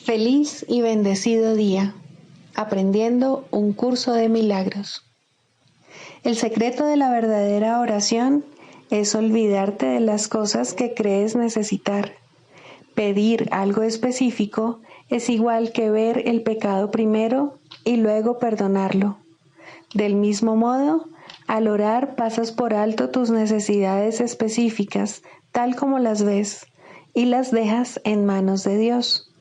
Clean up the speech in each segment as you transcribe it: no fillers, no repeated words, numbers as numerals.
Feliz y bendecido día, aprendiendo un curso de milagros. El secreto de la verdadera oración es olvidarte de las cosas que crees necesitar. Pedir algo específico es igual que ver el pecado primero y luego perdonarlo. Del mismo modo, al orar pasas por alto tus necesidades específicas, tal como las ves, y las dejas en manos de Dios.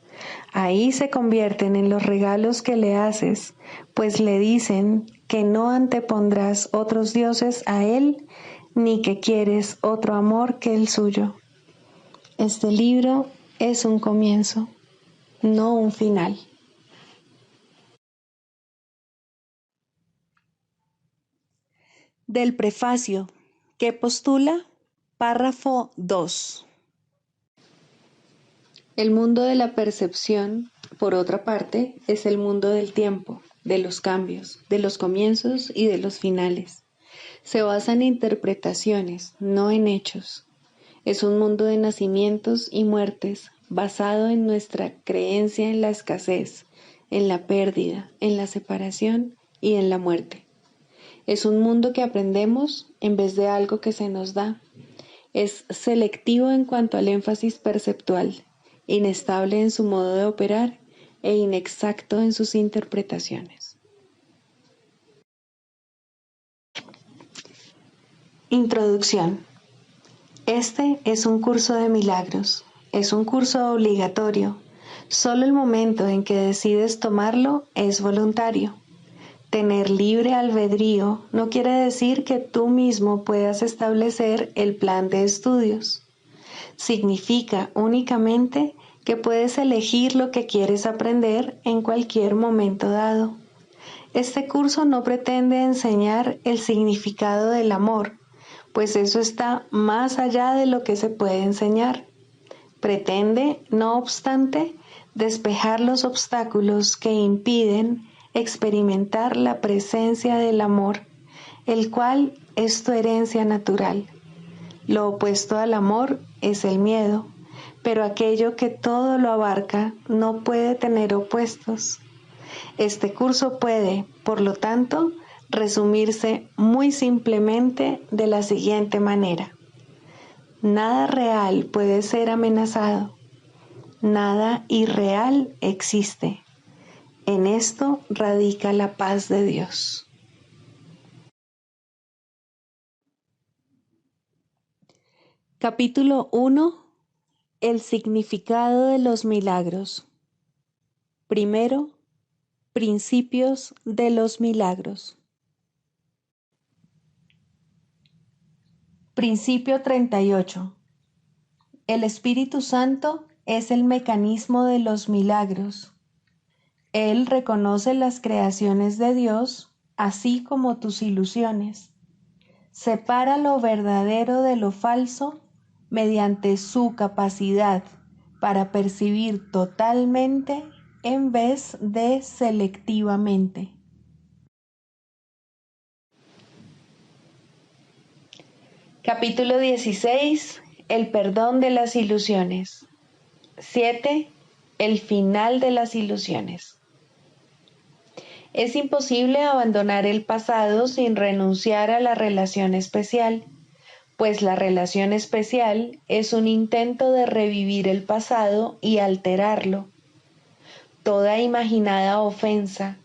Ahí se convierten en los regalos que le haces, pues le dicen que no antepondrás otros dioses a Él, ni que quieres otro amor que el suyo. Este libro es un comienzo, no un final. Del prefacio, que postula, párrafo 2. El mundo de la percepción, por otra parte, es el mundo del tiempo, de los cambios, de los comienzos y de los finales. Se basa en interpretaciones, no en hechos. Es un mundo de nacimientos y muertes, basado en nuestra creencia en la escasez, en la pérdida, en la separación y en la muerte. Es un mundo que aprendemos en vez de algo que se nos da. Es selectivo en cuanto al énfasis perceptual, inestable en su modo de operar e inexacto en sus interpretaciones. Introducción. Este es un curso de milagros. Es un curso obligatorio. Solo el momento en que decides tomarlo es voluntario. Tener libre albedrío no quiere decir que tú mismo puedas establecer el plan de estudios. Significa únicamente que puedes elegir lo que quieres aprender en cualquier momento dado. Este curso no pretende enseñar el significado del amor, pues eso está más allá de lo que se puede enseñar. Pretende, no obstante, despejar los obstáculos que impiden experimentar la presencia del amor, el cual es tu herencia natural. Lo opuesto al amor es el miedo, pero aquello que todo lo abarca no puede tener opuestos. Este curso puede, por lo tanto, resumirse muy simplemente de la siguiente manera. Nada real puede ser amenazado. Nada irreal existe. En esto radica la paz de Dios. Capítulo 1. El significado de los milagros. Primero, principios de los milagros. Principio 38. El Espíritu Santo es el mecanismo de los milagros. Él reconoce las creaciones de Dios, así como tus ilusiones. Separa lo verdadero de lo falso mediante su capacidad para percibir totalmente en vez de selectivamente. Capítulo 16. El perdón de las ilusiones. 7. El final de las ilusiones. Es imposible abandonar el pasado sin renunciar a la relación especial, pues la relación especial es un intento de revivir el pasado y alterarlo. Toda imaginada ofensa,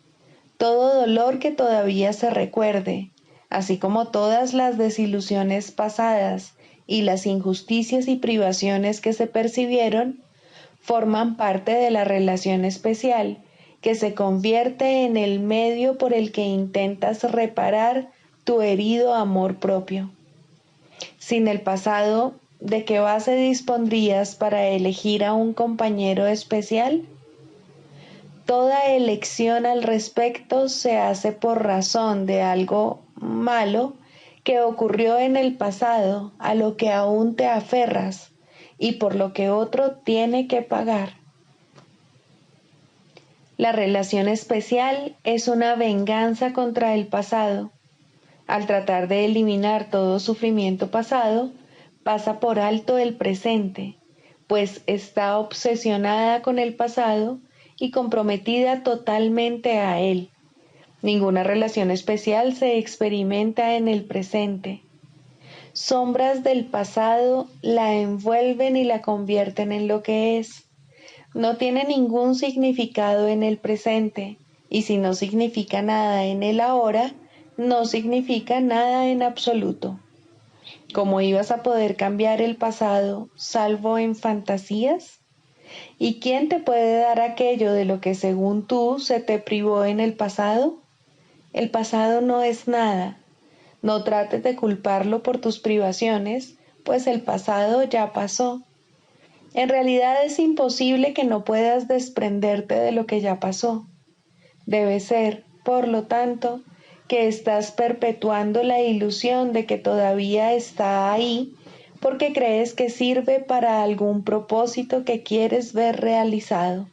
todo dolor que todavía se recuerde, así como todas las desilusiones pasadas y las injusticias y privaciones que se percibieron, forman parte de la relación especial que se convierte en el medio por el que intentas reparar tu herido amor propio. Sin el pasado, ¿de qué base dispondrías para elegir a un compañero especial? Toda elección al respecto se hace por razón de algo malo que ocurrió en el pasado, a lo que aún te aferras y por lo que otro tiene que pagar. La relación especial es una venganza contra el pasado. Al tratar de eliminar todo sufrimiento pasado, pasa por alto el presente, pues está obsesionada con el pasado y comprometida totalmente a él. Ninguna relación especial se experimenta en el presente. Sombras del pasado la envuelven y la convierten en lo que es. No tiene ningún significado en el presente, y si no significa nada en el ahora, no significa nada en absoluto. ¿Cómo ibas a poder cambiar el pasado salvo en fantasías? ¿Y quién te puede dar aquello de lo que según tú se te privó en el pasado? El pasado no es nada. No trates de culparlo por tus privaciones, pues el pasado ya pasó. En realidad es imposible que no puedas desprenderte de lo que ya pasó. Debe ser, por lo tanto, que estás perpetuando la ilusión de que todavía está ahí porque crees que sirve para algún propósito que quieres ver realizado.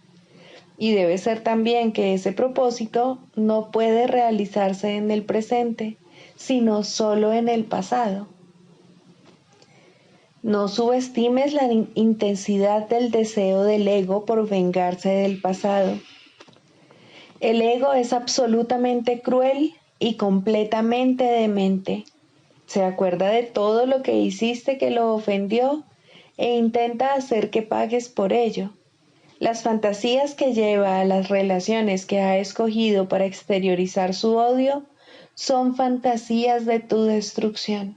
Y debe ser también que ese propósito no puede realizarse en el presente, sino solo en el pasado. No subestimes la intensidad del deseo del ego por vengarse del pasado. El ego es absolutamente cruel y completamente demente. Se acuerda de todo lo que hiciste que lo ofendió e intenta hacer que pagues por ello. Las fantasías que lleva a las relaciones que ha escogido para exteriorizar su odio son fantasías de tu destrucción,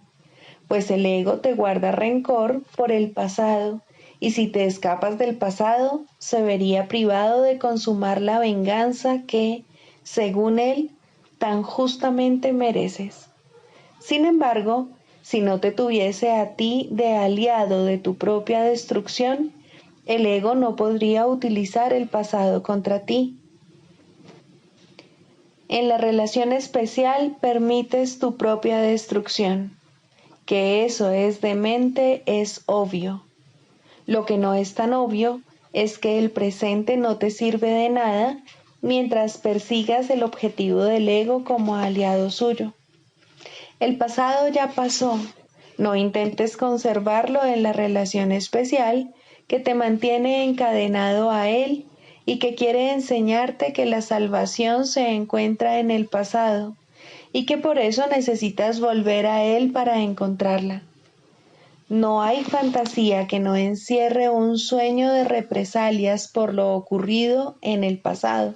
pues el ego te guarda rencor por el pasado, y si te escapas del pasado, se vería privado de consumar la venganza que, según él, tan justamente mereces. Sin embargo, si no te tuviese a ti de aliado de tu propia destrucción, el ego no podría utilizar el pasado contra ti. En la relación especial permites tu propia destrucción. Que eso es demente es obvio. Lo que no es tan obvio es que el presente no te sirve de nada mientras persigas el objetivo del ego como aliado suyo. El pasado ya pasó. No intentes conservarlo en la relación especial que te mantiene encadenado a él y que quiere enseñarte que la salvación se encuentra en el pasado y que por eso necesitas volver a él para encontrarla. No hay fantasía que no encierre un sueño de represalias por lo ocurrido en el pasado.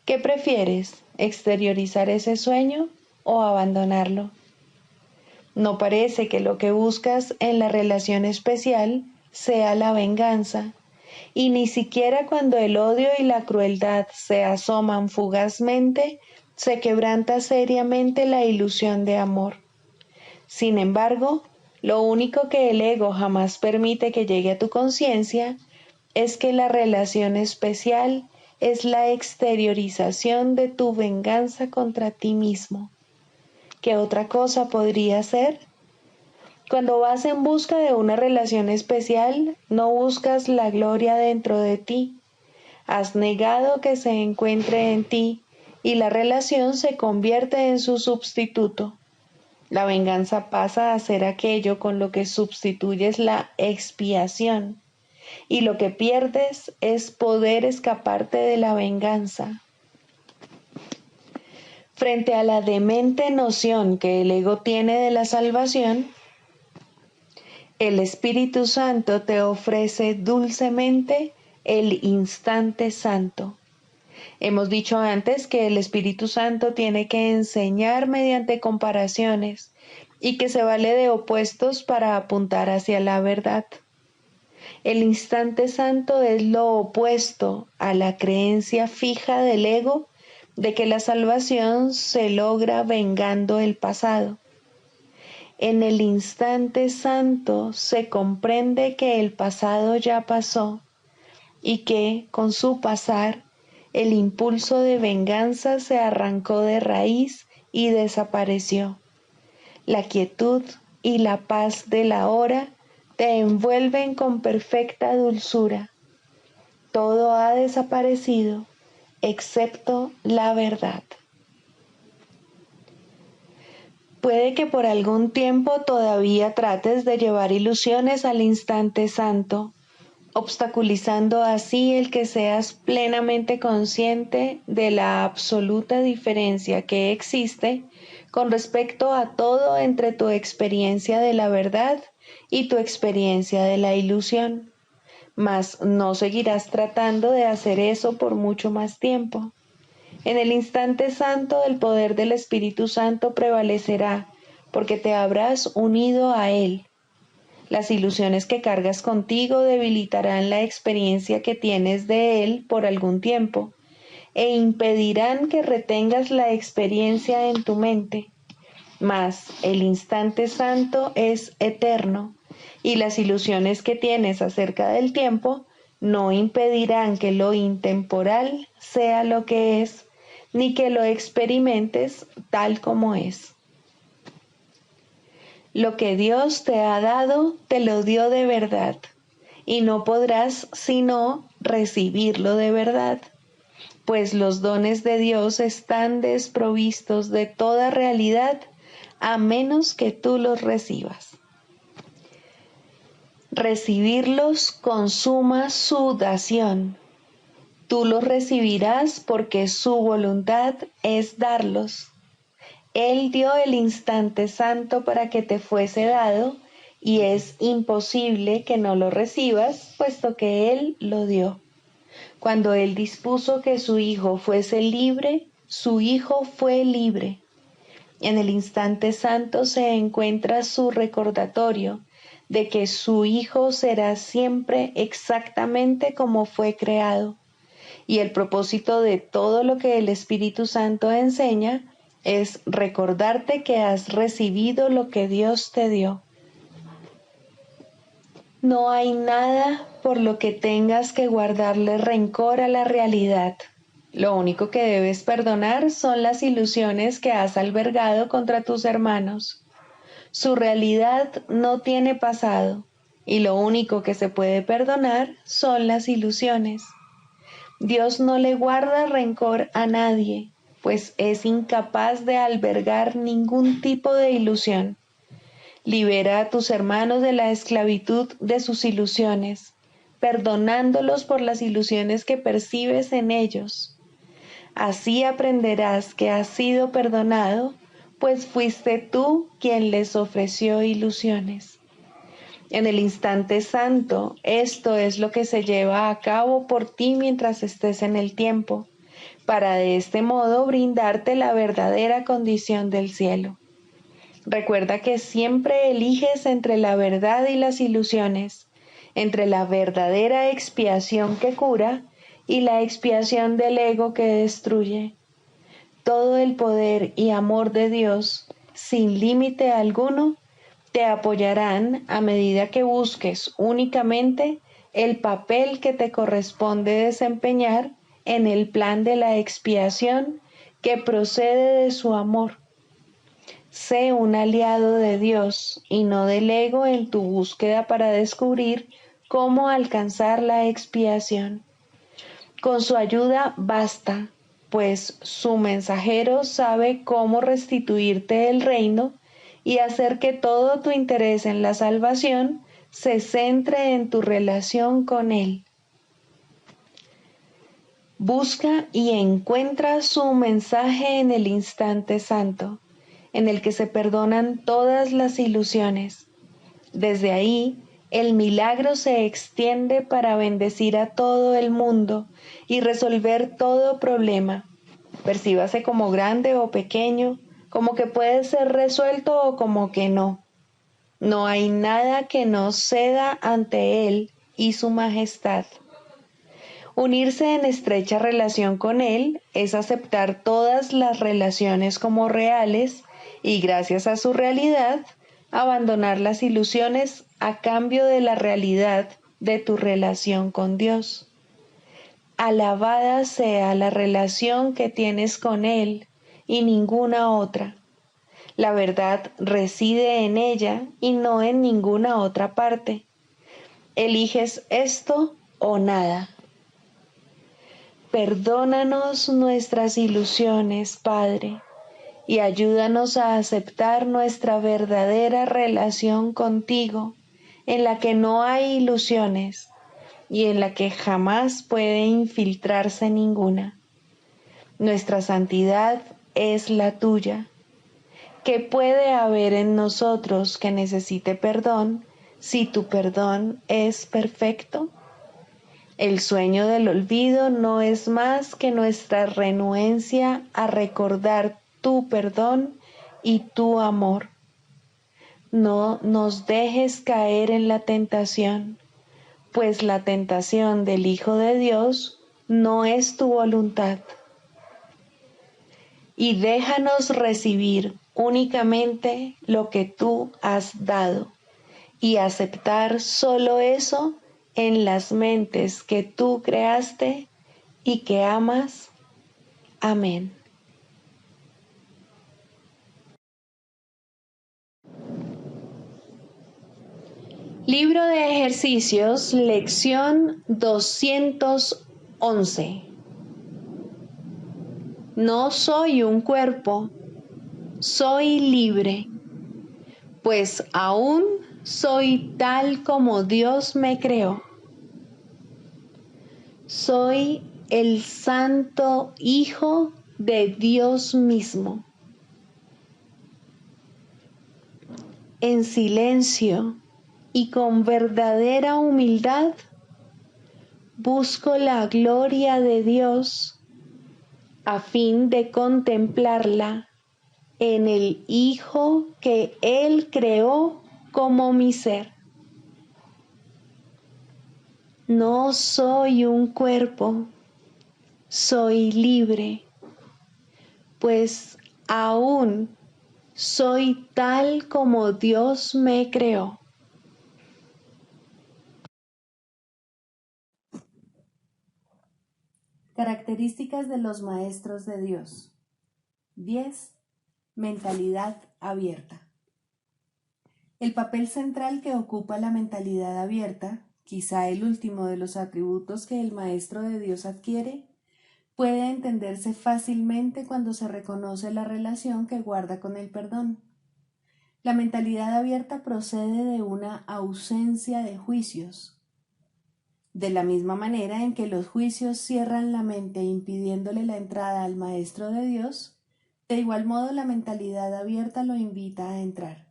¿Qué prefieres, exteriorizar ese sueño o abandonarlo? No parece que lo que buscas en la relación especial sea la venganza, y ni siquiera cuando el odio y la crueldad se asoman fugazmente, se quebranta seriamente la ilusión de amor. Sin embargo, lo único que el ego jamás permite que llegue a tu conciencia es que la relación especial es la exteriorización de tu venganza contra ti mismo. ¿Qué otra cosa podría ser? Cuando vas en busca de una relación especial, no buscas la gloria dentro de ti. Has negado que se encuentre en ti y la relación se convierte en su sustituto. La venganza pasa a ser aquello con lo que sustituyes la expiación, y lo que pierdes es poder escaparte de la venganza. Frente a la demente noción que el ego tiene de la salvación, el Espíritu Santo te ofrece dulcemente el instante santo. Hemos dicho antes que el Espíritu Santo tiene que enseñar mediante comparaciones y que se vale de opuestos para apuntar hacia la verdad. El instante santo es lo opuesto a la creencia fija del ego de que la salvación se logra vengando el pasado. En el instante santo se comprende que el pasado ya pasó y que, con su pasar, el impulso de venganza se arrancó de raíz y desapareció. La quietud y la paz de la hora te envuelven con perfecta dulzura. Todo ha desaparecido, excepto la verdad. Puede que por algún tiempo todavía trates de llevar ilusiones al instante santo, obstaculizando así el que seas plenamente consciente de la absoluta diferencia que existe con respecto a todo entre tu experiencia de la verdad y tu experiencia de la ilusión. Mas no seguirás tratando de hacer eso por mucho más tiempo. En el instante santo el poder del Espíritu Santo prevalecerá, porque te habrás unido a Él. Las ilusiones que cargas contigo debilitarán la experiencia que tienes de Él por algún tiempo, e impedirán que retengas la experiencia en tu mente. Mas el instante santo es eterno, y las ilusiones que tienes acerca del tiempo no impedirán que lo intemporal sea lo que es, ni que lo experimentes tal como es. Lo que Dios te ha dado, te lo dio de verdad, y no podrás sino recibirlo de verdad, pues los dones de Dios están desprovistos de toda realidad, a menos que tú los recibas. Recibirlos consuma su dación. Tú los recibirás porque su voluntad es darlos. Él dio el instante santo para que te fuese dado, y es imposible que no lo recibas, puesto que Él lo dio. Cuando Él dispuso que su Hijo fuese libre, su Hijo fue libre. En el instante santo se encuentra su recordatorio de que su Hijo será siempre exactamente como fue creado. Y el propósito de todo lo que el Espíritu Santo enseña es recordarte que has recibido lo que Dios te dio. No hay nada por lo que tengas que guardarle rencor a la realidad. Lo único que debes perdonar son las ilusiones que has albergado contra tus hermanos. Su realidad no tiene pasado, y lo único que se puede perdonar son las ilusiones. Dios no le guarda rencor a nadie, pues es incapaz de albergar ningún tipo de ilusión. Libera a tus hermanos de la esclavitud de sus ilusiones, perdonándolos por las ilusiones que percibes en ellos. Así aprenderás que has sido perdonado, pues fuiste tú quien les ofreció ilusiones. En el instante santo, esto es lo que se lleva a cabo por ti mientras estés en el tiempo, para de este modo brindarte la verdadera condición del cielo. Recuerda que siempre eliges entre la verdad y las ilusiones, entre la verdadera expiación que cura y la expiación del ego que destruye. Todo el poder y amor de Dios, sin límite alguno, te apoyarán a medida que busques únicamente el papel que te corresponde desempeñar en el plan de la expiación que procede de su amor. Sé un aliado de Dios y no del ego en tu búsqueda para descubrir cómo alcanzar la expiación. Con su ayuda basta, pues su mensajero sabe cómo restituirte el reino y hacer que todo tu interés en la salvación se centre en tu relación con Él. Busca y encuentra su mensaje en el instante santo, en el que se perdonan todas las ilusiones. Desde ahí, el milagro se extiende para bendecir a todo el mundo y resolver todo problema, percíbase como grande o pequeño, como que puede ser resuelto o como que no. No hay nada que no ceda ante Él y su majestad. Unirse en estrecha relación con Él es aceptar todas las relaciones como reales y, gracias a su realidad, abandonar las ilusiones a cambio de la realidad de tu relación con Dios. Alabada sea la relación que tienes con Él y ninguna otra. La verdad reside en ella y no en ninguna otra parte. Eliges esto o nada. Perdónanos nuestras ilusiones, Padre, y ayúdanos a aceptar nuestra verdadera relación contigo, en la que no hay ilusiones, y en la que jamás puede infiltrarse ninguna. Nuestra santidad es la tuya. ¿Qué puede haber en nosotros que necesite perdón si tu perdón es perfecto? El sueño del olvido no es más que nuestra renuencia a recordar tu perdón y tu amor. No nos dejes caer en la tentación, pues la tentación del Hijo de Dios no es tu voluntad. Y déjanos recibir únicamente lo que tú has dado y aceptar solo eso en las mentes que tú creaste y que amas. Amén. Libro de ejercicios, lección 211. No soy un cuerpo, soy libre, pues aún soy tal como Dios me creó. Soy el Santo Hijo de Dios mismo. En silencio y con verdadera humildad, busco la gloria de Dios a fin de contemplarla en el Hijo que Él creó como mi ser. No soy un cuerpo, soy libre, pues aún soy tal como Dios me creó. Características de los maestros de Dios. 10. Mentalidad abierta. El papel central que ocupa la mentalidad abierta, quizá el último de los atributos que el maestro de Dios adquiere, puede entenderse fácilmente cuando se reconoce la relación que guarda con el perdón. La mentalidad abierta procede de una ausencia de juicios. De la misma manera en que los juicios cierran la mente impidiéndole la entrada al Maestro de Dios, de igual modo la mentalidad abierta lo invita a entrar.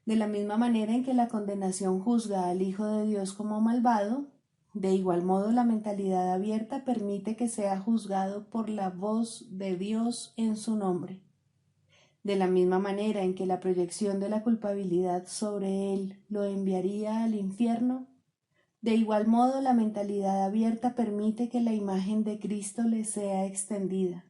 De la misma manera en que la condenación juzga al Hijo de Dios como malvado, de igual modo la mentalidad abierta permite que sea juzgado por la voz de Dios en su nombre. De la misma manera en que la proyección de la culpabilidad sobre él lo enviaría al infierno, de igual modo la mentalidad abierta permite que la imagen de Cristo le sea extendida.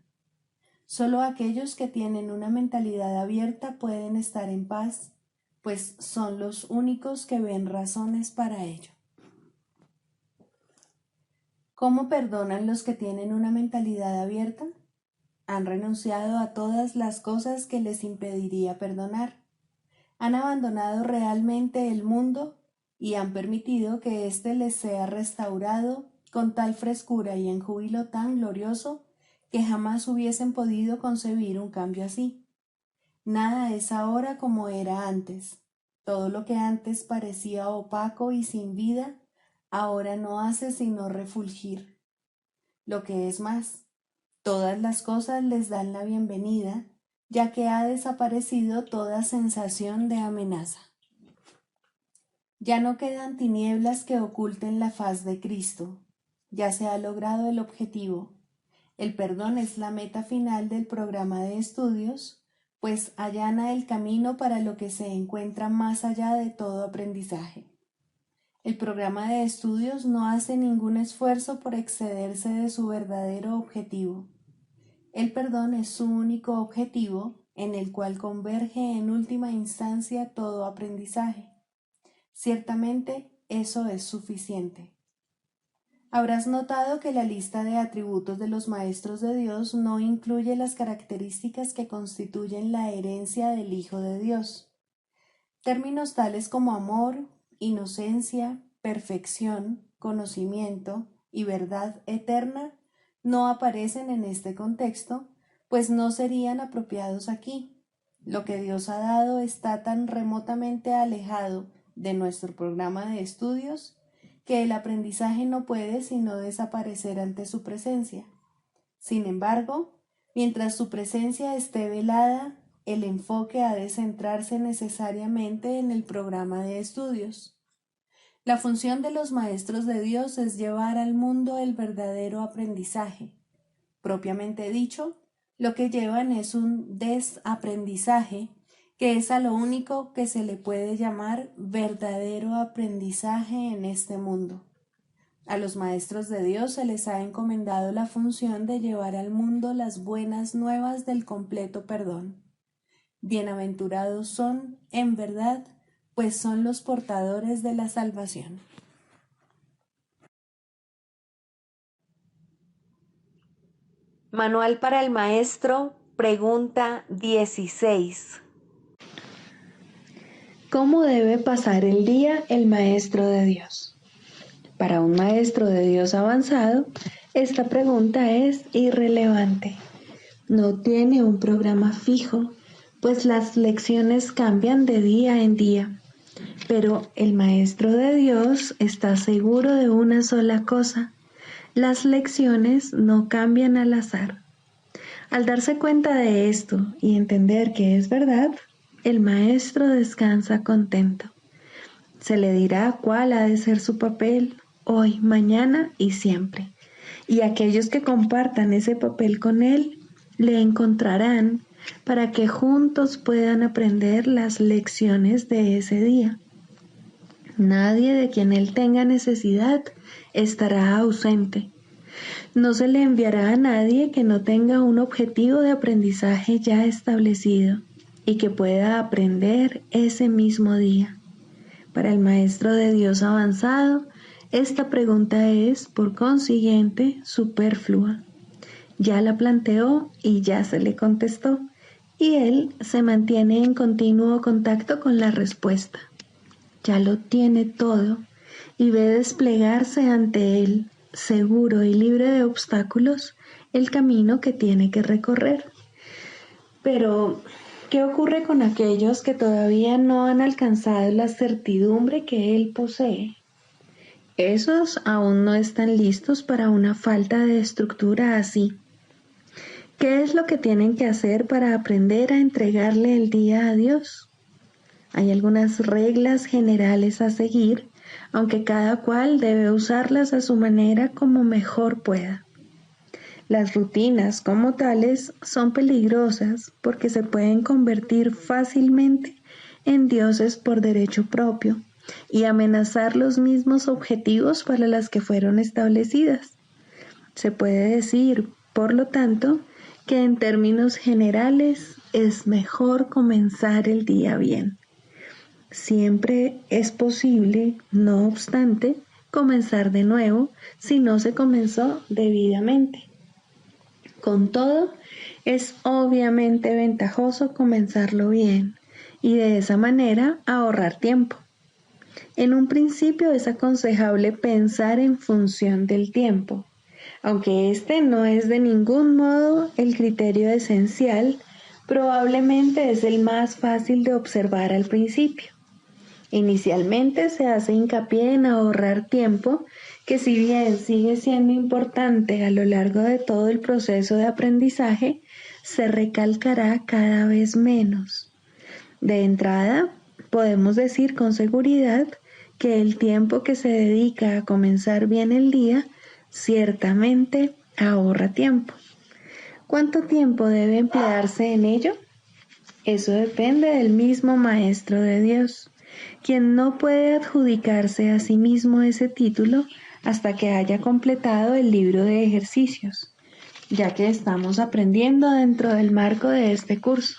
Solo aquellos que tienen una mentalidad abierta pueden estar en paz, pues son los únicos que ven razones para ello. ¿Cómo perdonan los que tienen una mentalidad abierta? Han renunciado a todas las cosas que les impediría perdonar. Han abandonado realmente el mundo y han permitido que éste les sea restaurado con tal frescura y en júbilo tan glorioso que jamás hubiesen podido concebir un cambio así. Nada es ahora como era antes. Todo lo que antes parecía opaco y sin vida, ahora no hace sino refulgir. Lo que es más, todas las cosas les dan la bienvenida, ya que ha desaparecido toda sensación de amenaza. Ya no quedan tinieblas que oculten la faz de Cristo. Ya se ha logrado el objetivo. El perdón es la meta final del programa de estudios, pues allana el camino para lo que se encuentra más allá de todo aprendizaje. El programa de estudios no hace ningún esfuerzo por excederse de su verdadero objetivo. El perdón es su único objetivo, en el cual converge en última instancia todo aprendizaje. Ciertamente, eso es suficiente. Habrás notado que la lista de atributos de los maestros de Dios no incluye las características que constituyen la herencia del Hijo de Dios. Términos tales como amor, inocencia, perfección, conocimiento y verdad eterna no aparecen en este contexto, pues no serían apropiados aquí. Lo que Dios ha dado está tan remotamente alejado de nuestro programa de estudios que el aprendizaje no puede sino desaparecer ante su presencia. Sin embargo, mientras su presencia esté velada, el enfoque ha de centrarse necesariamente en el programa de estudios. La función de los maestros de Dios es llevar al mundo el verdadero aprendizaje. Propiamente dicho, lo que llevan es un desaprendizaje, que es a lo único que se le puede llamar verdadero aprendizaje en este mundo. A los maestros de Dios se les ha encomendado la función de llevar al mundo las buenas nuevas del completo perdón. Bienaventurados son, en verdad, pues son los portadores de la salvación. Manual para el Maestro, pregunta 16. ¿Cómo debe pasar el día el Maestro de Dios? Para un Maestro de Dios avanzado, esta pregunta es irrelevante. No tiene un programa fijo, pues las lecciones cambian de día en día. Pero el Maestro de Dios está seguro de una sola cosa: las lecciones no cambian al azar. Al darse cuenta de esto y entender que es verdad, el Maestro descansa contento. Se le dirá cuál ha de ser su papel hoy, mañana y siempre. Y aquellos que compartan ese papel con él le encontrarán para que juntos puedan aprender las lecciones de ese día. Nadie de quien él tenga necesidad estará ausente. No se le enviará a nadie que no tenga un objetivo de aprendizaje ya establecido y que pueda aprender ese mismo día. Para el Maestro de Dios avanzado, esta pregunta es, por consiguiente, superflua. Ya la planteó y ya se le contestó, y él se mantiene en continuo contacto con la respuesta. Ya lo tiene todo y ve desplegarse ante él, seguro y libre de obstáculos, el camino que tiene que recorrer. Pero, ¿qué ocurre con aquellos que todavía no han alcanzado la certidumbre que él posee? Esos aún no están listos para una falta de estructura así. ¿Qué es lo que tienen que hacer para aprender a entregarle el día a Dios? Hay algunas reglas generales a seguir, aunque cada cual debe usarlas a su manera como mejor pueda. Las rutinas como tales son peligrosas porque se pueden convertir fácilmente en dioses por derecho propio y amenazar los mismos objetivos para los que fueron establecidas. Se puede decir, por lo tanto, que en términos generales es mejor comenzar el día bien. Siempre es posible, no obstante, comenzar de nuevo si no se comenzó debidamente. Con todo, es obviamente ventajoso comenzarlo bien y de esa manera ahorrar tiempo. En un principio es aconsejable pensar en función del tiempo, aunque este no es de ningún modo el criterio esencial, probablemente es el más fácil de observar al principio. Inicialmente se hace hincapié en ahorrar tiempo, que si bien sigue siendo importante a lo largo de todo el proceso de aprendizaje, se recalcará cada vez menos. De entrada, podemos decir con seguridad que el tiempo que se dedica a comenzar bien el día ciertamente ahorra tiempo. ¿Cuánto tiempo debe emplearse en ello? Eso depende del mismo Maestro de Dios, quien no puede adjudicarse a sí mismo ese título hasta que haya completado el libro de ejercicios, ya que estamos aprendiendo dentro del marco de este curso.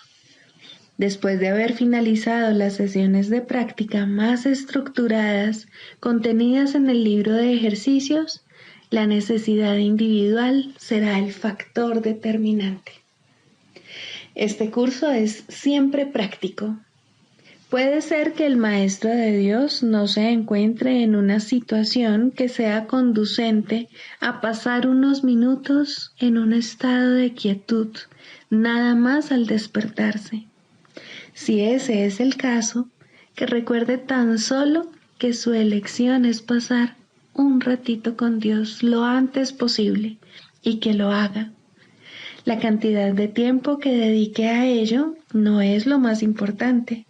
Después de haber finalizado las sesiones de práctica más estructuradas contenidas en el libro de ejercicios, la necesidad individual será el factor determinante. Este curso es siempre práctico. Puede ser que el Maestro de Dios no se encuentre en una situación que sea conducente a pasar unos minutos en un estado de quietud, nada más al despertarse. Si ese es el caso, que recuerde tan solo que su elección es pasar un ratito con Dios lo antes posible y que lo haga. La cantidad de tiempo que dedique a ello no es lo más importante.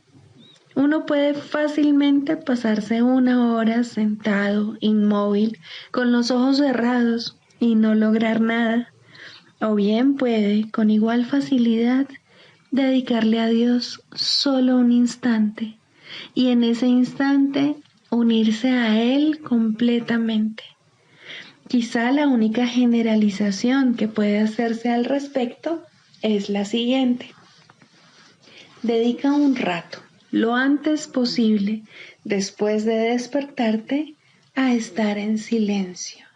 Uno puede fácilmente pasarse 1 hora sentado, inmóvil, con los ojos cerrados y no lograr nada. O bien puede, con igual facilidad, dedicarle a Dios solo un instante y en ese instante unirse a Él completamente. Quizá la única generalización que puede hacerse al respecto es la siguiente. Dedica un rato, lo antes posible, después de despertarte, a estar en silencio.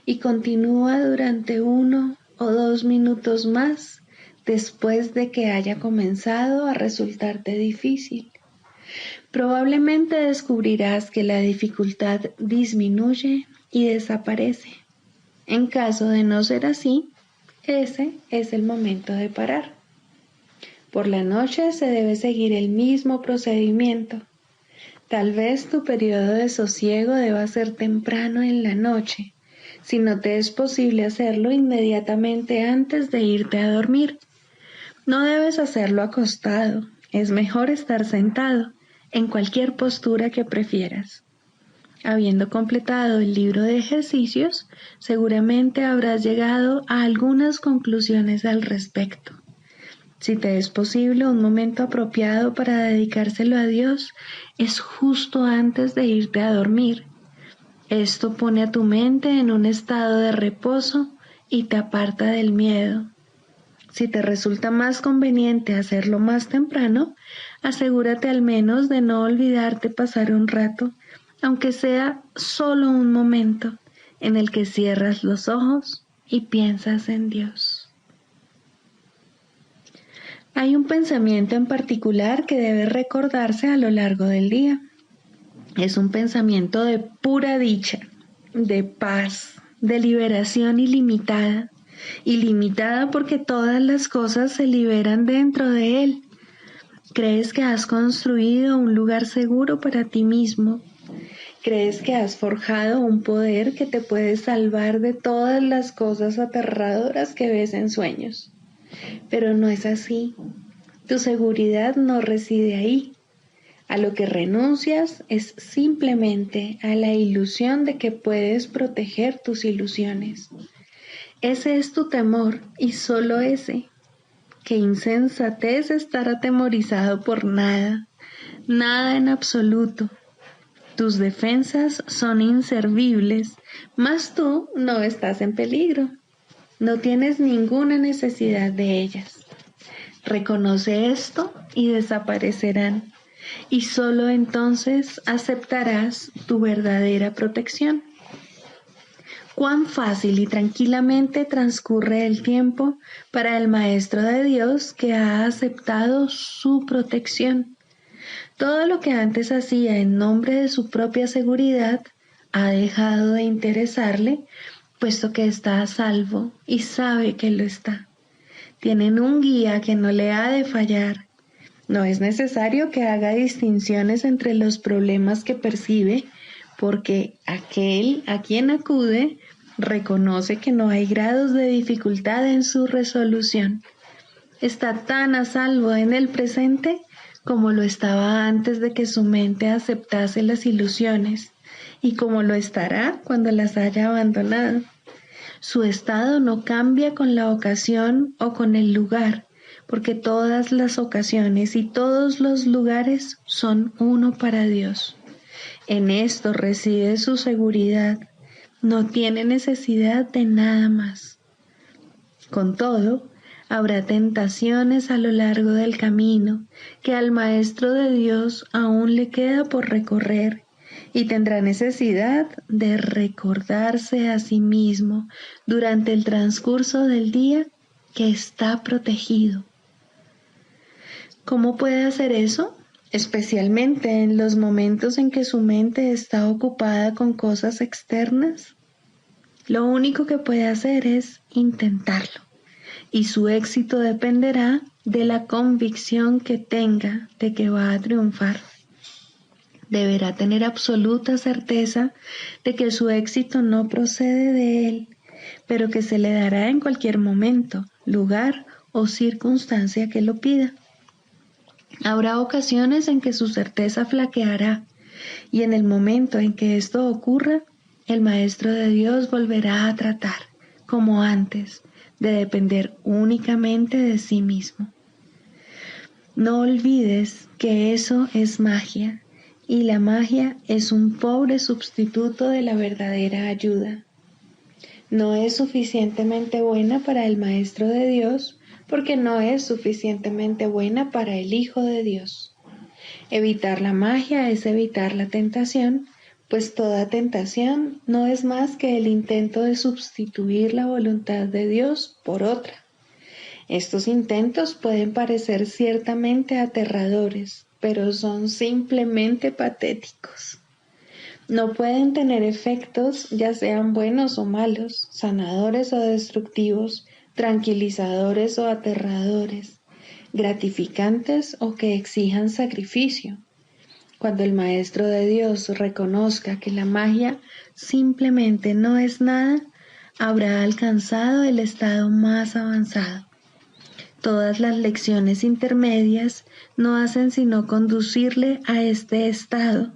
Y continúa durante 1 o 2 minutos más después de que haya comenzado a resultarte difícil. Probablemente descubrirás que la dificultad disminuye y desaparece. En caso de no ser así, ese es el momento de parar. Por la noche se debe seguir el mismo procedimiento. Tal vez tu periodo de sosiego deba ser temprano en la noche, si no te es posible hacerlo inmediatamente antes de irte a dormir. No debes hacerlo acostado, es mejor estar sentado, en cualquier postura que prefieras. Habiendo completado el libro de ejercicios, seguramente habrás llegado a algunas conclusiones al respecto. Si te es posible, un momento apropiado para dedicárselo a Dios es justo antes de irte a dormir. Esto pone a tu mente en un estado de reposo y te aparta del miedo. Si te resulta más conveniente hacerlo más temprano, asegúrate al menos de no olvidarte pasar un rato, aunque sea solo un momento, en el que cierras los ojos y piensas en Dios. Hay un pensamiento en particular que debe recordarse a lo largo del día. Es un pensamiento de pura dicha, de paz, de liberación ilimitada. Ilimitada porque todas las cosas se liberan dentro de él. Crees que has construido un lugar seguro para ti mismo. Crees que has forjado un poder que te puede salvar de todas las cosas aterradoras que ves en sueños. Pero no es así. Tu seguridad no reside ahí. A lo que renuncias es simplemente a la ilusión de que puedes proteger tus ilusiones. Ese es tu temor y solo ese. Qué insensatez estar atemorizado por nada, nada en absoluto. Tus defensas son inservibles, mas tú no estás en peligro. No tienes ninguna necesidad de ellas. Reconoce esto y desaparecerán, y solo entonces aceptarás tu verdadera protección. Cuán fácil y tranquilamente transcurre el tiempo para el Maestro de Dios que ha aceptado su protección. Todo lo que antes hacía en nombre de su propia seguridad ha dejado de interesarle, puesto que está a salvo y sabe que lo está. Tienen un guía que no le ha de fallar. No es necesario que haga distinciones entre los problemas que percibe, porque aquel a quien acude reconoce que no hay grados de dificultad en su resolución. Está tan a salvo en el presente como lo estaba antes de que su mente aceptase las ilusiones, y como lo estará cuando las haya abandonado. Su estado no cambia con la ocasión o con el lugar, porque todas las ocasiones y todos los lugares son uno para Dios. En esto reside su seguridad. No tiene necesidad de nada más. Con todo, habrá tentaciones a lo largo del camino que al Maestro de Dios aún le queda por recorrer y tendrá necesidad de recordarse a sí mismo durante el transcurso del día que está protegido. ¿Cómo puede hacer eso? Especialmente en los momentos en que su mente está ocupada con cosas externas. Lo único que puede hacer es intentarlo, y su éxito dependerá de la convicción que tenga de que va a triunfar. Deberá tener absoluta certeza de que su éxito no procede de él, pero que se le dará en cualquier momento, lugar o circunstancia que lo pida. Habrá ocasiones en que su certeza flaqueará, y en el momento en que esto ocurra, el Maestro de Dios volverá a tratar, como antes, de depender únicamente de sí mismo. No olvides que eso es magia, y la magia es un pobre sustituto de la verdadera ayuda. No es suficientemente buena para el Maestro de Dios, porque no es suficientemente buena para el Hijo de Dios. Evitar la magia es evitar la tentación, pues toda tentación no es más que el intento de sustituir la voluntad de Dios por otra. Estos intentos pueden parecer ciertamente aterradores, pero son simplemente patéticos. No pueden tener efectos, ya sean buenos o malos, sanadores o destructivos, tranquilizadores o aterradores, gratificantes o que exijan sacrificio. Cuando el Maestro de Dios reconozca que la magia simplemente no es nada, habrá alcanzado el estado más avanzado. Todas las lecciones intermedias no hacen sino conducirle a este estado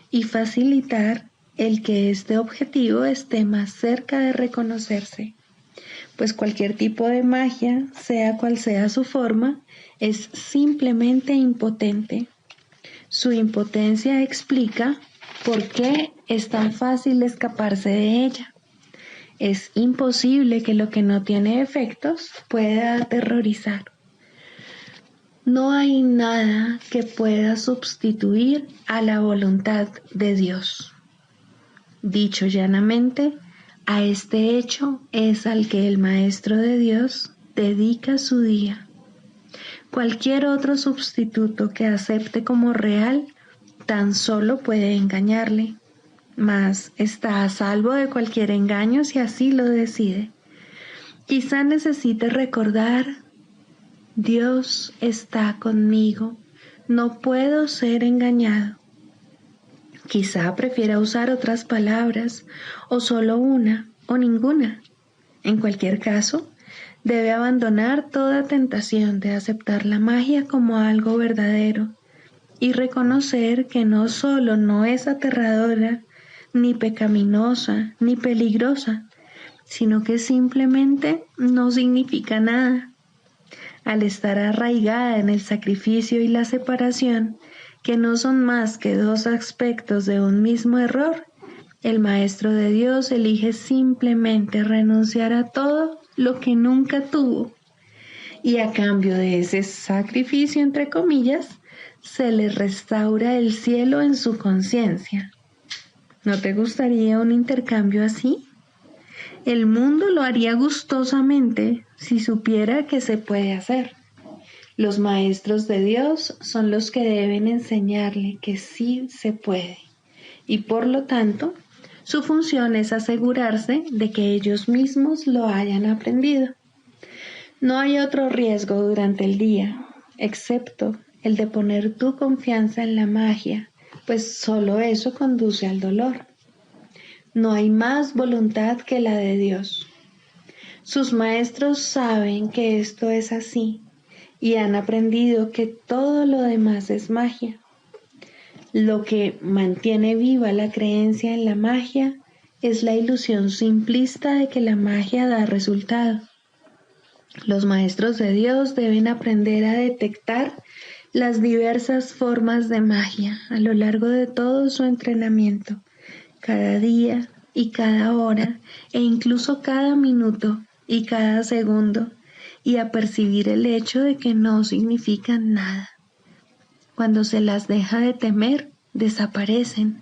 y facilitar el que este objetivo esté más cerca de reconocerse, pues cualquier tipo de magia, sea cual sea su forma, es simplemente impotente. Su impotencia explica por qué es tan fácil escaparse de ella. Es imposible que lo que no tiene efectos pueda aterrorizar. No hay nada que pueda sustituir a la voluntad de Dios. Dicho llanamente, a este hecho es al que el Maestro de Dios dedica su día. Cualquier otro sustituto que acepte como real tan solo puede engañarle, mas está a salvo de cualquier engaño si así lo decide. Quizá necesite recordar: Dios está conmigo, no puedo ser engañado. Quizá prefiera usar otras palabras, o solo una, o ninguna. En cualquier caso, debe abandonar toda tentación de aceptar la magia como algo verdadero y reconocer que no solo no es aterradora, ni pecaminosa, ni peligrosa, sino que simplemente no significa nada. Al estar arraigada en el sacrificio y la separación, que no son más que dos aspectos de un mismo error, el Maestro de Dios elige simplemente renunciar a todo lo que nunca tuvo, y a cambio de ese sacrificio, entre comillas, se le restaura el cielo en su conciencia. ¿No te gustaría un intercambio así? El mundo lo haría gustosamente si supiera que se puede hacer. Los maestros de Dios son los que deben enseñarle que sí se puede, y por lo tanto, su función es asegurarse de que ellos mismos lo hayan aprendido. No hay otro riesgo durante el día, excepto el de poner tu confianza en la magia, pues solo eso conduce al dolor. No hay más voluntad que la de Dios. Sus maestros saben que esto es así y han aprendido que todo lo demás es magia. Lo que mantiene viva la creencia en la magia es la ilusión simplista de que la magia da resultado. Los maestros de Dios deben aprender a detectar las diversas formas de magia a lo largo de todo su entrenamiento, cada día y cada hora, e incluso cada minuto y cada segundo, y a percibir el hecho de que no significan nada. Cuando se las deja de temer, desaparecen,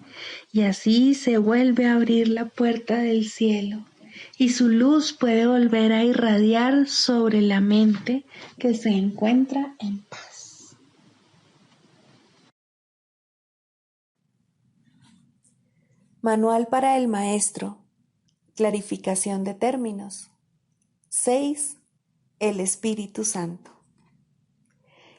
y así se vuelve a abrir la puerta del cielo, y su luz puede volver a irradiar sobre la mente que se encuentra en paz. Manual para el maestro. Clarificación de términos. 6. El Espíritu Santo.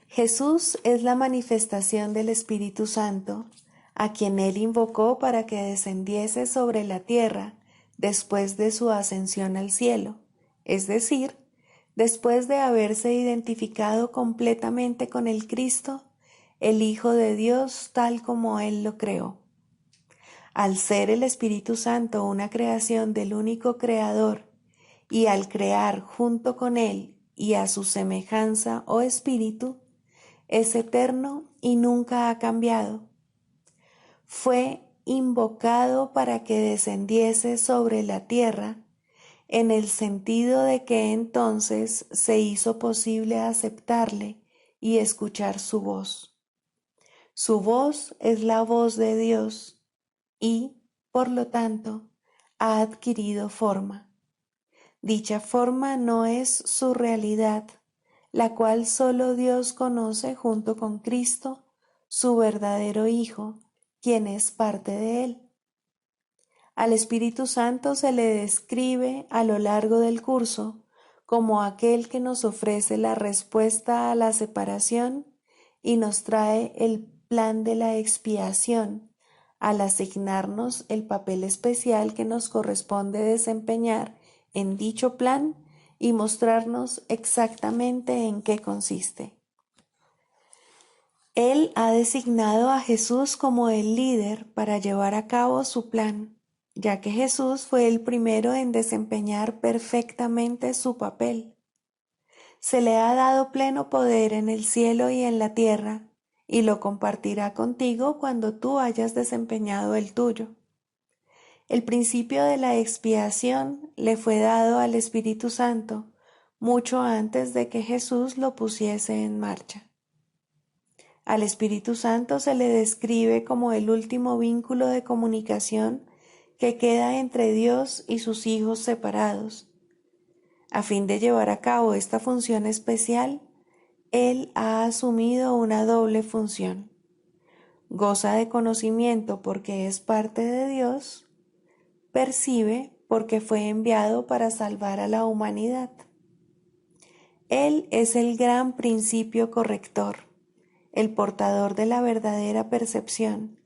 Jesús es la manifestación del Espíritu Santo, a quien Él invocó para que descendiese sobre la tierra después de su ascensión al cielo, es decir, después de haberse identificado completamente con el Cristo, el Hijo de Dios tal como Él lo creó. Al ser el Espíritu Santo una creación del único Creador, y al crear junto con Él y a su semejanza o espíritu, es eterno y nunca ha cambiado. Fue invocado para que descendiese sobre la tierra, en el sentido de que entonces se hizo posible aceptarle y escuchar su voz. Su voz es la voz de Dios y, por lo tanto, ha adquirido forma. Dicha forma no es su realidad, la cual solo Dios conoce junto con Cristo, su verdadero Hijo, quien es parte de Él. Al Espíritu Santo se le describe a lo largo del curso como aquel que nos ofrece la respuesta a la separación y nos trae el plan de la expiación, al asignarnos el papel especial que nos corresponde desempeñar en dicho plan y mostrarnos exactamente en qué consiste. Él ha designado a Jesús como el líder para llevar a cabo su plan, ya que Jesús fue el primero en desempeñar perfectamente su papel. Se le ha dado pleno poder en el cielo y en la tierra, y lo compartirá contigo cuando tú hayas desempeñado el tuyo. El principio de la expiación le fue dado al Espíritu Santo mucho antes de que Jesús lo pusiese en marcha. Al Espíritu Santo se le describe como el último vínculo de comunicación que queda entre Dios y sus hijos separados. A fin de llevar a cabo esta función especial, Él ha asumido una doble función. Goza de conocimiento porque es parte de Dios, percibe porque fue enviado para salvar a la humanidad. Él es el gran principio corrector, el portador de la verdadera percepción,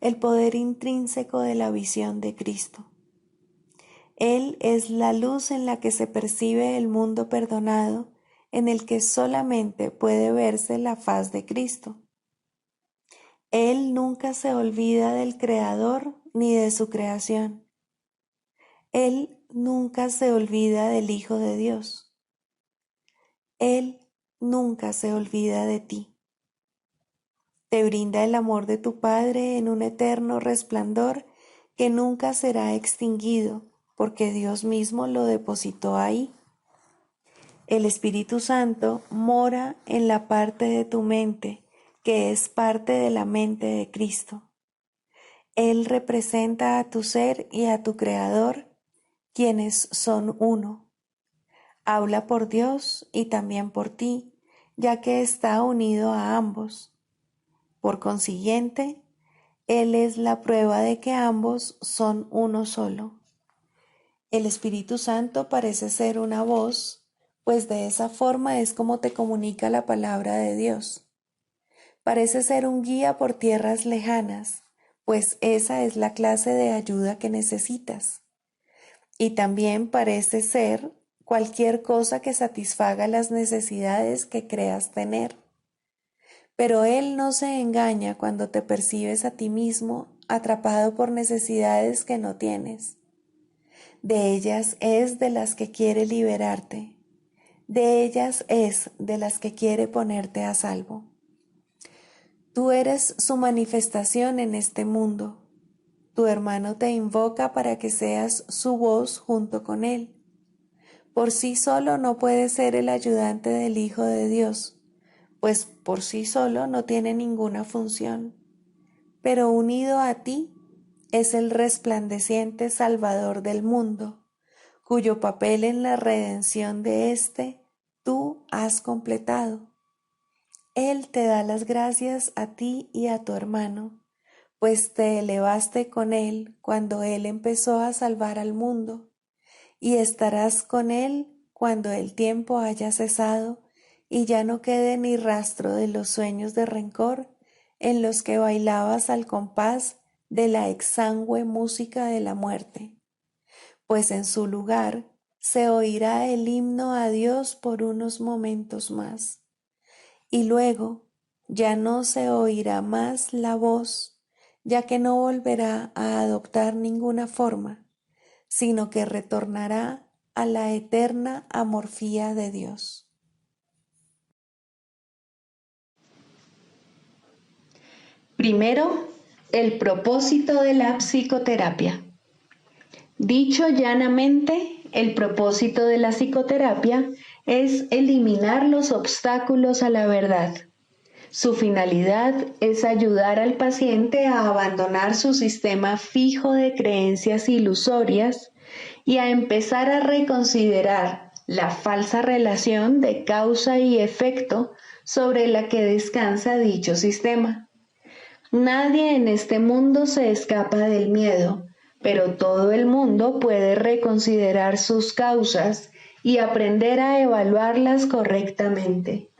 el poder intrínseco de la visión de Cristo. Él es la luz en la que se percibe el mundo perdonado, en el que solamente puede verse la faz de Cristo. Él nunca se olvida del Creador ni de su creación. Él nunca se olvida del Hijo de Dios. Él nunca se olvida de ti. Te brinda el amor de tu Padre en un eterno resplandor que nunca será extinguido, porque Dios mismo lo depositó ahí. El Espíritu Santo mora en la parte de tu mente, que es parte de la mente de Cristo. Él representa a tu ser y a tu Creador, quienes son uno. Habla por Dios y también por ti, ya que está unido a ambos. Por consiguiente, Él es la prueba de que ambos son uno solo. El Espíritu Santo parece ser una voz, pues de esa forma es como te comunica la palabra de Dios. Parece ser un guía por tierras lejanas, pues esa es la clase de ayuda que necesitas. Y también parece ser cualquier cosa que satisfaga las necesidades que creas tener. Pero Él no se engaña cuando te percibes a ti mismo atrapado por necesidades que no tienes. De ellas es de las que quiere liberarte. De ellas es de las que quiere ponerte a salvo. Tú eres su manifestación en este mundo. Tu hermano te invoca para que seas su voz junto con él. Por sí solo no puede ser el ayudante del Hijo de Dios, pues por sí solo no tiene ninguna función. Pero unido a ti es el resplandeciente Salvador del mundo, cuyo papel en la redención de éste tú has completado. Él te da las gracias a ti y a tu hermano, pues te elevaste con él cuando él empezó a salvar al mundo, y estarás con él cuando el tiempo haya cesado y ya no quede ni rastro de los sueños de rencor en los que bailabas al compás de la exangüe música de la muerte, pues en su lugar se oirá el himno a Dios por unos momentos más, y luego ya no se oirá más la voz, ya que no volverá a adoptar ninguna forma, sino que retornará a la eterna amorfía de Dios. Primero, el propósito de la psicoterapia. Dicho llanamente, el propósito de la psicoterapia es eliminar los obstáculos a la verdad. Su finalidad es ayudar al paciente a abandonar su sistema fijo de creencias ilusorias y a empezar a reconsiderar la falsa relación de causa y efecto sobre la que descansa dicho sistema. Nadie en este mundo se escapa del miedo, pero todo el mundo puede reconsiderar sus causas y aprender a evaluarlas correctamente.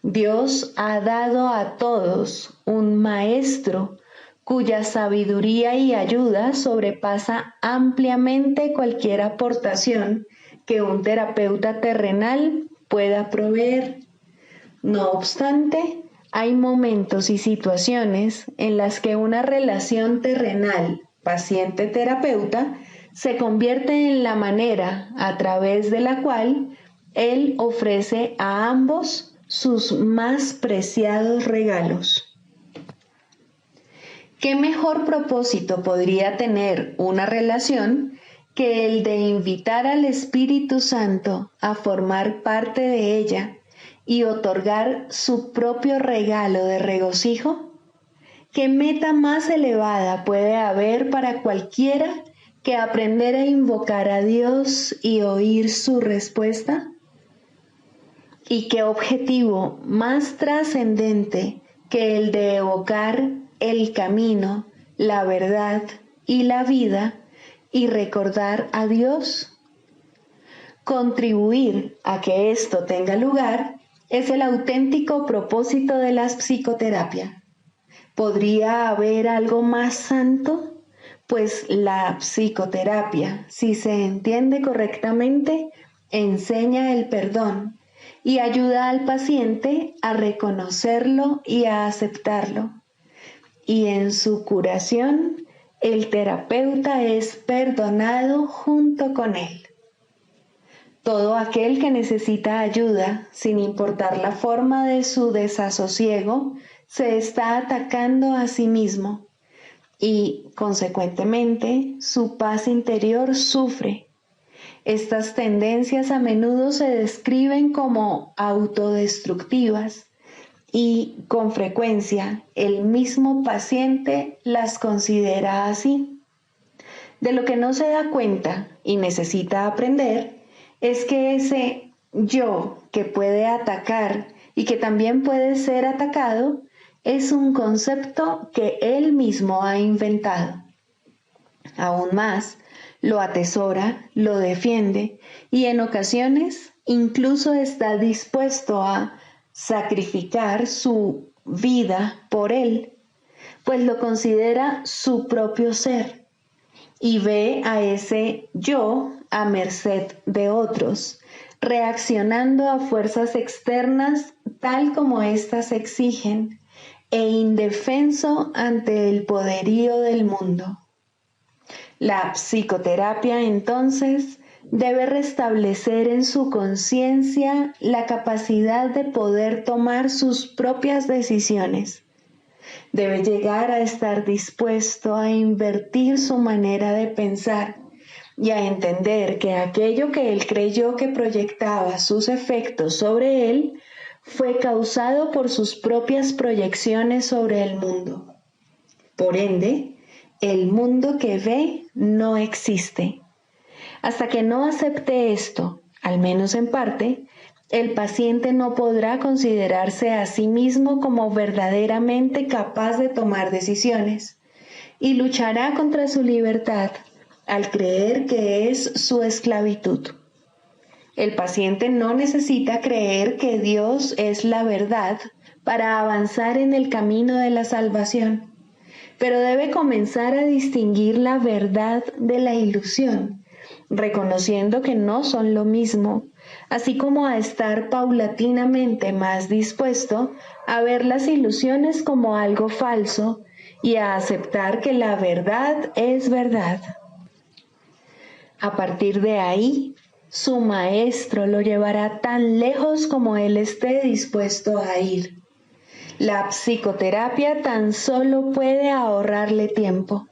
Dios ha dado a todos un maestro cuya sabiduría y ayuda sobrepasa ampliamente cualquier aportación que un terapeuta terrenal pueda proveer. No obstante, hay momentos y situaciones en las que una relación terrenal paciente-terapeuta se convierte en la manera a través de la cual él ofrece a ambos sus más preciados regalos. ¿Qué mejor propósito podría tener una relación que el de invitar al Espíritu Santo a formar parte de ella y otorgar su propio regalo de regocijo? ¿Qué meta más elevada puede haber para cualquiera que aprender a invocar a Dios y oír su respuesta? ¿Y qué objetivo más trascendente que el de evocar el camino, la verdad y la vida y recordar a Dios? Contribuir a que esto tenga lugar es el auténtico propósito de la psicoterapia. ¿Podría haber algo más santo? Pues la psicoterapia, si se entiende correctamente, enseña el perdón y ayuda al paciente a reconocerlo y a aceptarlo. Y en su curación, el terapeuta es perdonado junto con él. Todo aquel que necesita ayuda, sin importar la forma de su desasosiego, se está atacando a sí mismo y, consecuentemente, su paz interior sufre. Estas tendencias a menudo se describen como autodestructivas y, con frecuencia, el mismo paciente las considera así. De lo que no se da cuenta y necesita aprender es que ese yo que puede atacar y que también puede ser atacado es un concepto que él mismo ha inventado. Aún más, lo atesora, lo defiende y en ocasiones incluso está dispuesto a sacrificar su vida por él, pues lo considera su propio ser y ve a ese yo a merced de otros, reaccionando a fuerzas externas tal como éstas exigen e indefenso ante el poderío del mundo. La psicoterapia, entonces, debe restablecer en su conciencia la capacidad de poder tomar sus propias decisiones. Debe llegar a estar dispuesto a invertir su manera de pensar y a entender que aquello que él creyó que proyectaba sus efectos sobre él fue causado por sus propias proyecciones sobre el mundo. Por ende, el mundo que ve no existe. Hasta que no acepte esto, al menos en parte, el paciente no podrá considerarse a sí mismo como verdaderamente capaz de tomar decisiones y luchará contra su libertad al creer que es su esclavitud. El paciente no necesita creer que Dios es la verdad para avanzar en el camino de la salvación, pero debe comenzar a distinguir la verdad de la ilusión, reconociendo que no son lo mismo, así como a estar paulatinamente más dispuesto a ver las ilusiones como algo falso y a aceptar que la verdad es verdad. A partir de ahí, su maestro lo llevará tan lejos como él esté dispuesto a ir. La psicoterapia tan solo puede ahorrarle tiempo.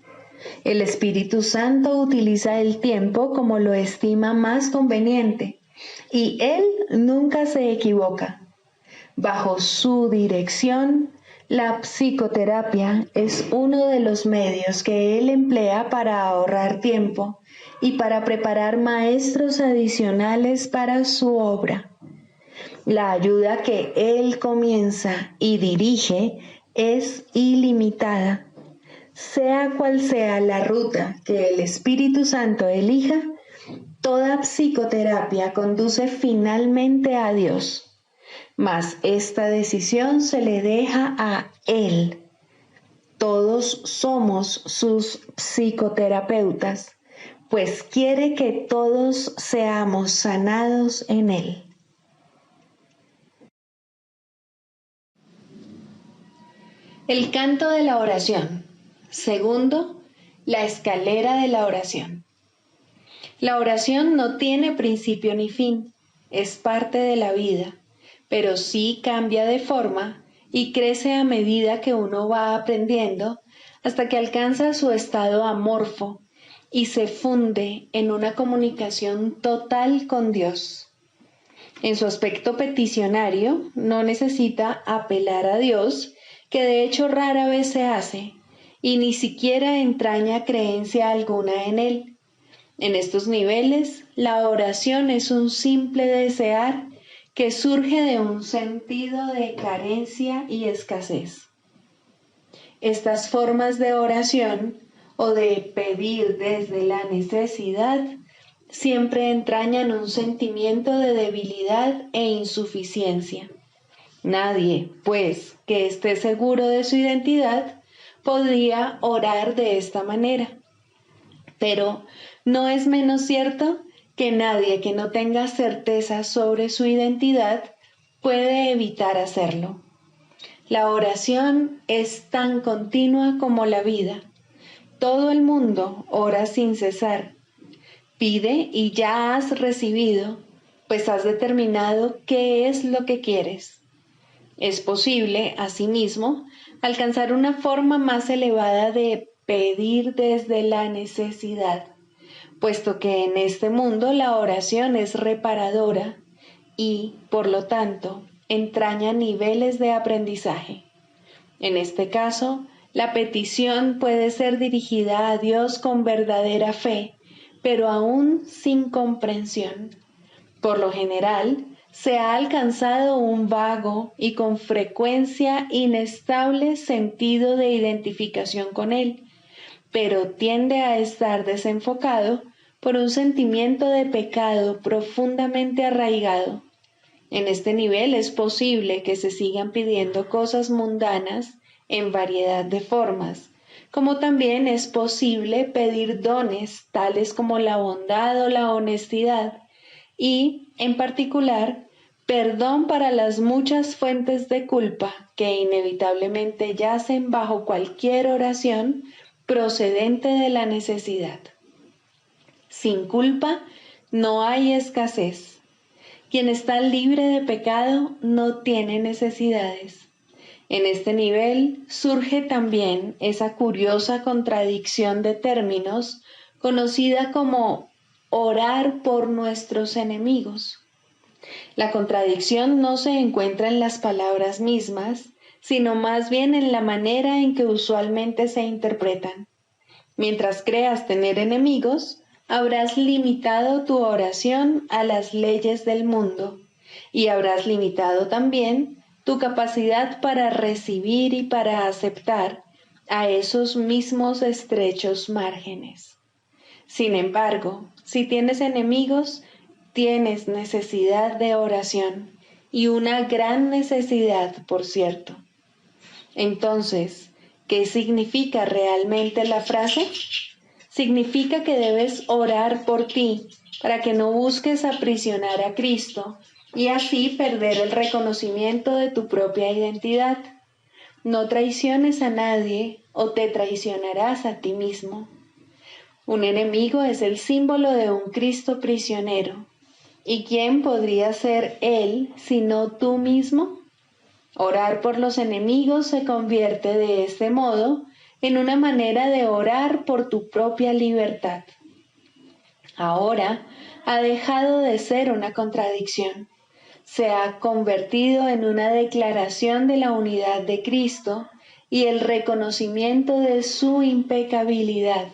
El Espíritu Santo utiliza el tiempo como lo estima más conveniente, y Él nunca se equivoca. Bajo su dirección, la psicoterapia es uno de los medios que Él emplea para ahorrar tiempo y para preparar maestros adicionales para su obra. La ayuda que Él comienza y dirige es ilimitada. Sea cual sea la ruta que el Espíritu Santo elija, toda psicoterapia conduce finalmente a Dios. Mas esta decisión se le deja a Él. Todos somos sus psicoterapeutas, pues quiere que todos seamos sanados en Él. El canto de la oración. Segundo, la escalera de la oración. La oración no tiene principio ni fin, es parte de la vida, pero sí cambia de forma y crece a medida que uno va aprendiendo hasta que alcanza su estado amorfo y se funde en una comunicación total con Dios. En su aspecto peticionario, no necesita apelar a Dios, que de hecho rara vez se hace, y ni siquiera entraña creencia alguna en Él. En estos niveles, la oración es un simple desear que surge de un sentido de carencia y escasez. Estas formas de oración o de pedir desde la necesidad siempre entrañan un sentimiento de debilidad e insuficiencia. Nadie, pues, que esté seguro de su identidad, podría orar de esta manera. Pero no es menos cierto que nadie que no tenga certeza sobre su identidad puede evitar hacerlo. La oración es tan continua como la vida. Todo el mundo ora sin cesar. Pide y ya has recibido, pues has determinado qué es lo que quieres. Es posible, asimismo, alcanzar una forma más elevada de pedir desde la necesidad, puesto que en este mundo la oración es reparadora y, por lo tanto, entraña niveles de aprendizaje. En este caso, la petición puede ser dirigida a Dios con verdadera fe, pero aún sin comprensión. Por lo general, se ha alcanzado un vago y con frecuencia inestable sentido de identificación con Él, pero tiende a estar desenfocado por un sentimiento de pecado profundamente arraigado. En este nivel es posible que se sigan pidiendo cosas mundanas en variedad de formas, como también es posible pedir dones tales como la bondad o la honestidad y, en particular, perdón para las muchas fuentes de culpa que inevitablemente yacen bajo cualquier oración procedente de la necesidad. Sin culpa no hay escasez. Quien está libre de pecado no tiene necesidades. En este nivel surge también esa curiosa contradicción de términos conocida como orar por nuestros enemigos. La contradicción no se encuentra en las palabras mismas, sino más bien en la manera en que usualmente se interpretan. Mientras creas tener enemigos, habrás limitado tu oración a las leyes del mundo y habrás limitado también tu capacidad para recibir y para aceptar a esos mismos estrechos márgenes. Sin embargo, si tienes enemigos, tienes necesidad de oración y una gran necesidad, por cierto. Entonces, ¿qué significa realmente la frase? Significa que debes orar por ti para que no busques aprisionar a Cristo y así perder el reconocimiento de tu propia identidad. No traiciones a nadie o te traicionarás a ti mismo. Un enemigo es el símbolo de un Cristo prisionero. ¿Y quién podría ser él sino tú mismo? Orar por los enemigos se convierte de este modo en una manera de orar por tu propia libertad. Ahora ha dejado de ser una contradicción. Se ha convertido en una declaración de la unidad de Cristo y el reconocimiento de su impecabilidad.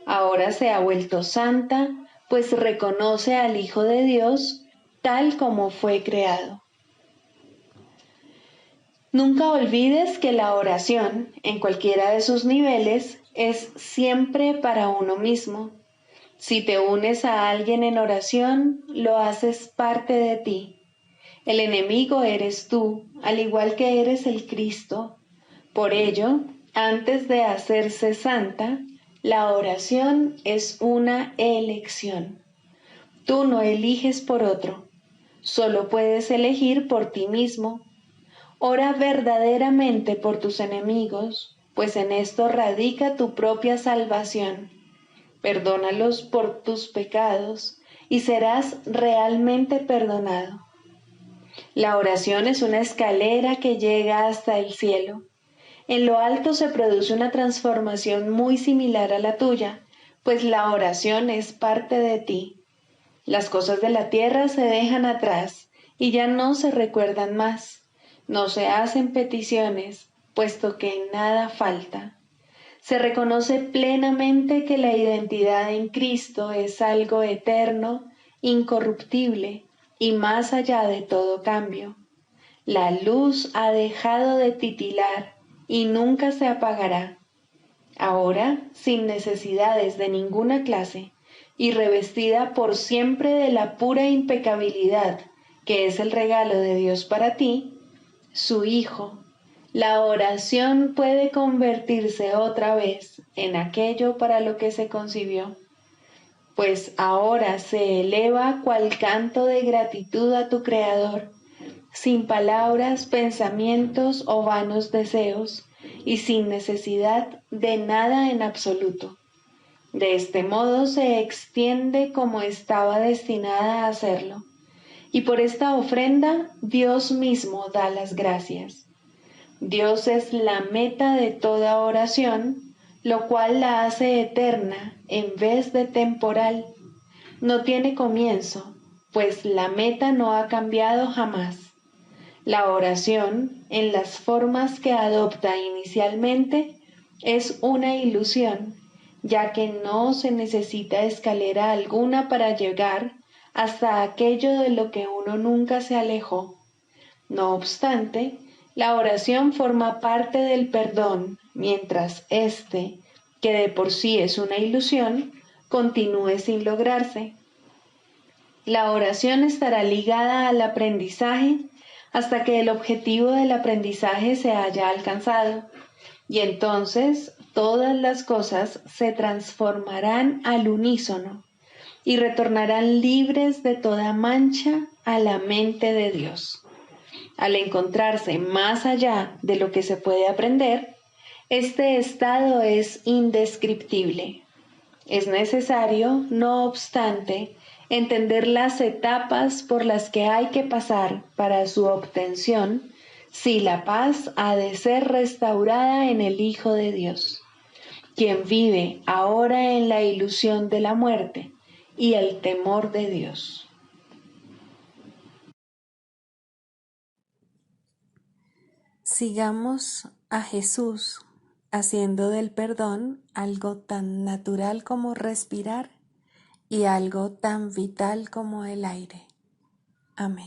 Ahora se ha vuelto santa, pues reconoce al Hijo de Dios tal como fue creado. Nunca olvides que la oración, en cualquiera de sus niveles, es siempre para uno mismo. Si te unes a alguien en oración, lo haces parte de ti. El enemigo eres tú, al igual que eres el Cristo. Por ello, antes de hacerse santa, la oración es una elección. Tú no eliges por otro, solo puedes elegir por ti mismo. Ora verdaderamente por tus enemigos, pues en esto radica tu propia salvación. Perdónalos por tus pecados y serás realmente perdonado. La oración es una escalera que llega hasta el cielo. En lo alto se produce una transformación muy similar a la tuya, pues la oración es parte de ti. Las cosas de la tierra se dejan atrás y ya no se recuerdan más. No se hacen peticiones, puesto que nada falta. Se reconoce plenamente que la identidad en Cristo es algo eterno, incorruptible y más allá de todo cambio. La luz ha dejado de titilar y nunca se apagará. Ahora, sin necesidades de ninguna clase y revestida por siempre de la pura impecabilidad que es el regalo de Dios para ti, su Hijo, la oración puede convertirse otra vez en aquello para lo que se concibió, pues ahora se eleva cual canto de gratitud a tu Creador, sin palabras, pensamientos o vanos deseos, y sin necesidad de nada en absoluto. De este modo se extiende como estaba destinada a hacerlo, y por esta ofrenda Dios mismo da las gracias. Dios es la meta de toda oración, lo cual la hace eterna en vez de temporal. No tiene comienzo, pues la meta no ha cambiado jamás. La oración, en las formas que adopta inicialmente, es una ilusión, ya que no se necesita escalera alguna para llegar hasta aquello de lo que uno nunca se alejó. No obstante, la oración forma parte del perdón, mientras éste, que de por sí es una ilusión, continúe sin lograrse. La oración estará ligada al aprendizaje hasta que el objetivo del aprendizaje se haya alcanzado, y entonces todas las cosas se transformarán al unísono y retornarán libres de toda mancha a la mente de Dios. Al encontrarse más allá de lo que se puede aprender, este estado es indescriptible. Es necesario, no obstante, entender las etapas por las que hay que pasar para su obtención, si la paz ha de ser restaurada en el Hijo de Dios, quien vive ahora en la ilusión de la muerte y el temor de Dios. Sigamos a Jesús haciendo del perdón algo tan natural como respirar y algo tan vital como el aire. Amén.